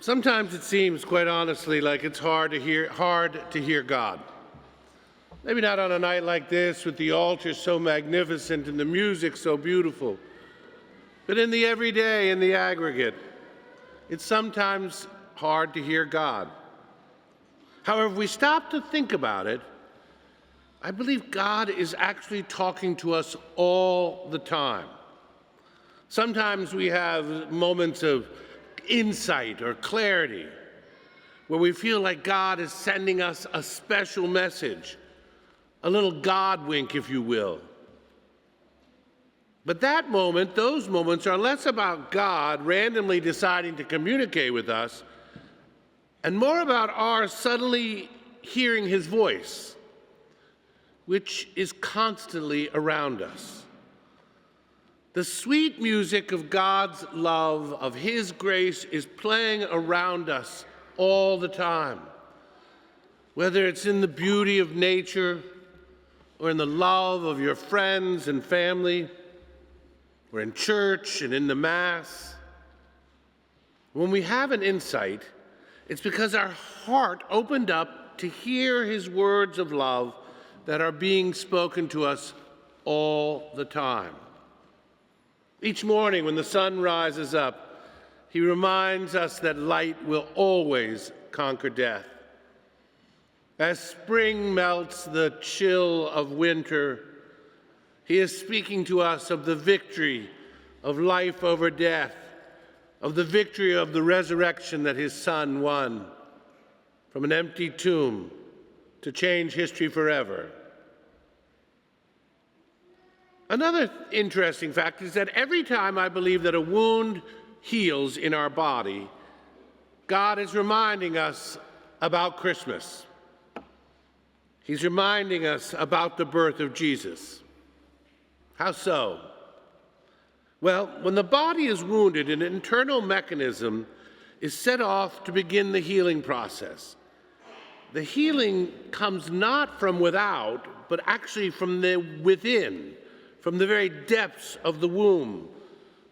Sometimes it seems, quite honestly, like it's hard to hear God. Maybe not on a night like this with the altar so magnificent and the music so beautiful, but in the everyday, in the aggregate, it's sometimes hard to hear God. However, if we stop to think about it, I believe God is actually talking to us all the time. Sometimes we have moments of insight or clarity where we feel like God is sending us a special message, a little God wink, if you will. But those moments are less about God randomly deciding to communicate with us and more about our suddenly hearing his voice, which is constantly around us. The sweet music of God's love, of his grace, is playing around us all the time, whether it's in the beauty of nature or in the love of your friends and family, or in church and in the Mass. When we have an insight, it's because our heart opened up to hear his words of love that are being spoken to us all the time. Each morning when the sun rises up, he reminds us that light will always conquer death. As spring melts the chill of winter, he is speaking to us of the victory of life over death, of the victory of the resurrection that his Son won from an empty tomb to change history forever. Another interesting fact is that every time I believe that a wound heals in our body, God is reminding us about Christmas. He's reminding us about the birth of Jesus. How so? Well, when the body is wounded, an internal mechanism is set off to begin the healing process. The healing comes not from without, but actually from the within. From the very depths of the womb,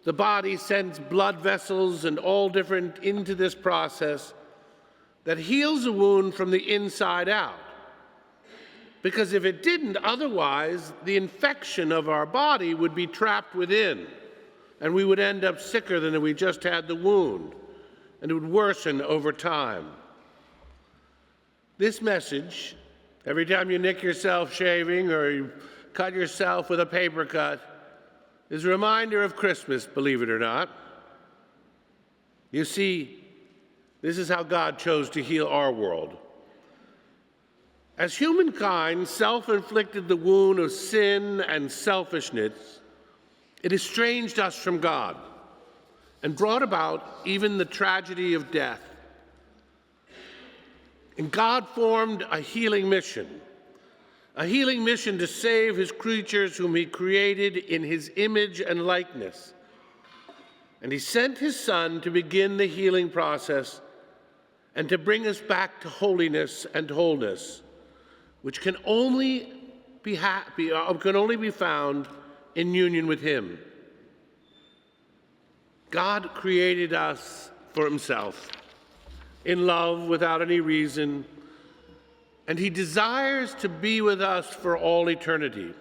the body sends blood vessels and all different into this process that heals a wound from the inside out. Because if it didn't, otherwise, the infection of our body would be trapped within, and we would end up sicker than if we just had the wound, and it would worsen over time. This message, every time you nick yourself shaving or you cut yourself with a paper cut, is a reminder of Christmas, believe it or not. You see, this is how God chose to heal our world. As humankind self-inflicted the wound of sin and selfishness, it estranged us from God and brought about even the tragedy of death. And God formed a healing mission to save his creatures whom he created in his image and likeness. And he sent his Son to begin the healing process and to bring us back to holiness and wholeness, which can only be found in union with him. God created us for himself, in love without any reason, and he desires to be with us for all eternity.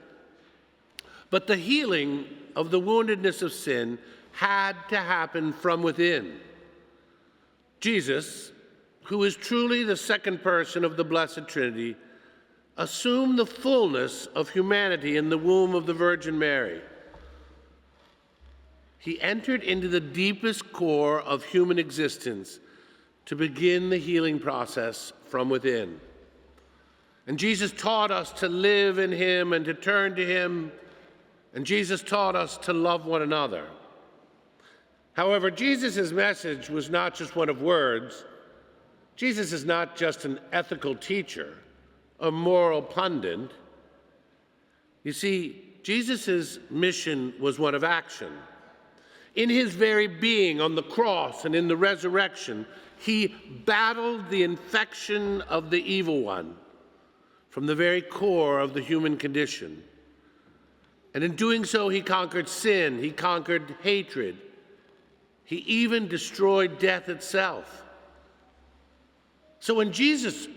But the healing of the woundedness of sin had to happen from within. Jesus, who is truly the second person of the Blessed Trinity, assumed the fullness of humanity in the womb of the Virgin Mary. He entered into the deepest core of human existence to begin the healing process from within. And Jesus taught us to live in him and to turn to him, and Jesus taught us to love one another. However, Jesus' message was not just one of words. Jesus is not just an ethical teacher, a moral pundit. You see, Jesus' mission was one of action. In his very being on the cross and in the resurrection, he battled the infection of the evil one from the very core of the human condition. And in doing so, he conquered sin, he conquered hatred, he even destroyed death itself. So when Jesus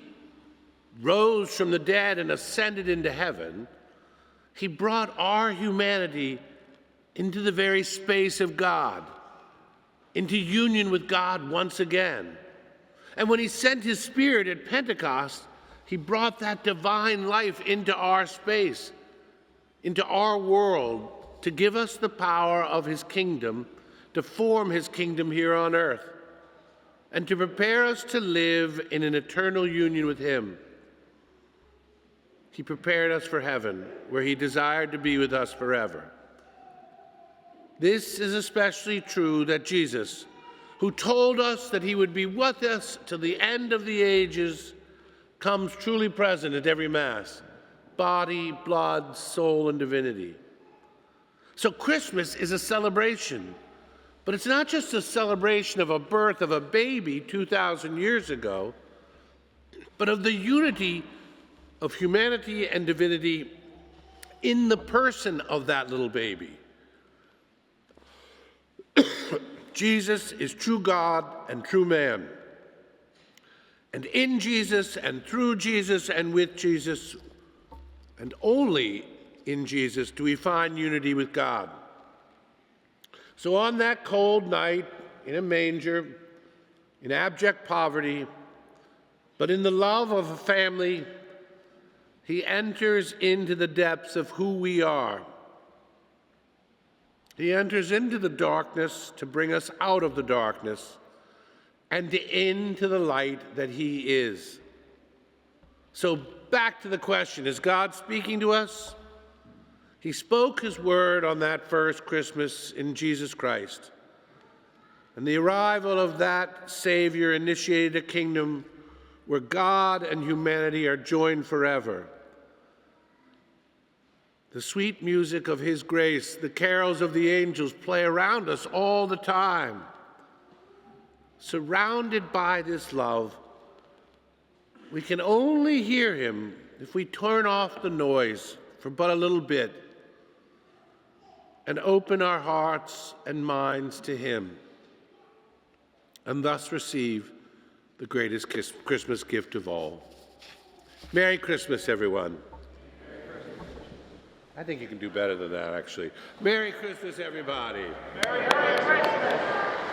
rose from the dead and ascended into heaven, he brought our humanity into the very space of God, into union with God once again. And when he sent his Spirit at Pentecost, he brought that divine life into our space, into our world, to give us the power of his kingdom, to form his kingdom here on earth, and to prepare us to live in an eternal union with him. He prepared us for heaven, where he desired to be with us forever. This is especially true that Jesus, who told us that he would be with us till the end of the ages, comes truly present at every Mass, body, blood, soul, and divinity. So Christmas is a celebration, but it's not just a celebration of a birth of a baby 2,000 years ago, but of the unity of humanity and divinity in the person of that little baby. Jesus is true God and true man. And in Jesus and through Jesus and with Jesus, and only in Jesus, do we find unity with God. So on that cold night, in a manger, in abject poverty, but in the love of a family, he enters into the depths of who we are. He enters into the darkness to bring us out of the darkness and into the light that he is. So back to the question, is God speaking to us? He spoke his word on that first Christmas in Jesus Christ. And the arrival of that Savior initiated a kingdom where God and humanity are joined forever. The sweet music of his grace, the carols of the angels play around us all the time. Surrounded by this love, we can only hear him if we turn off the noise for but a little bit and open our hearts and minds to him, and thus receive the greatest Christmas gift of all. Merry Christmas, everyone. I think you can do better than that, actually. Merry Christmas, everybody. Merry Christmas.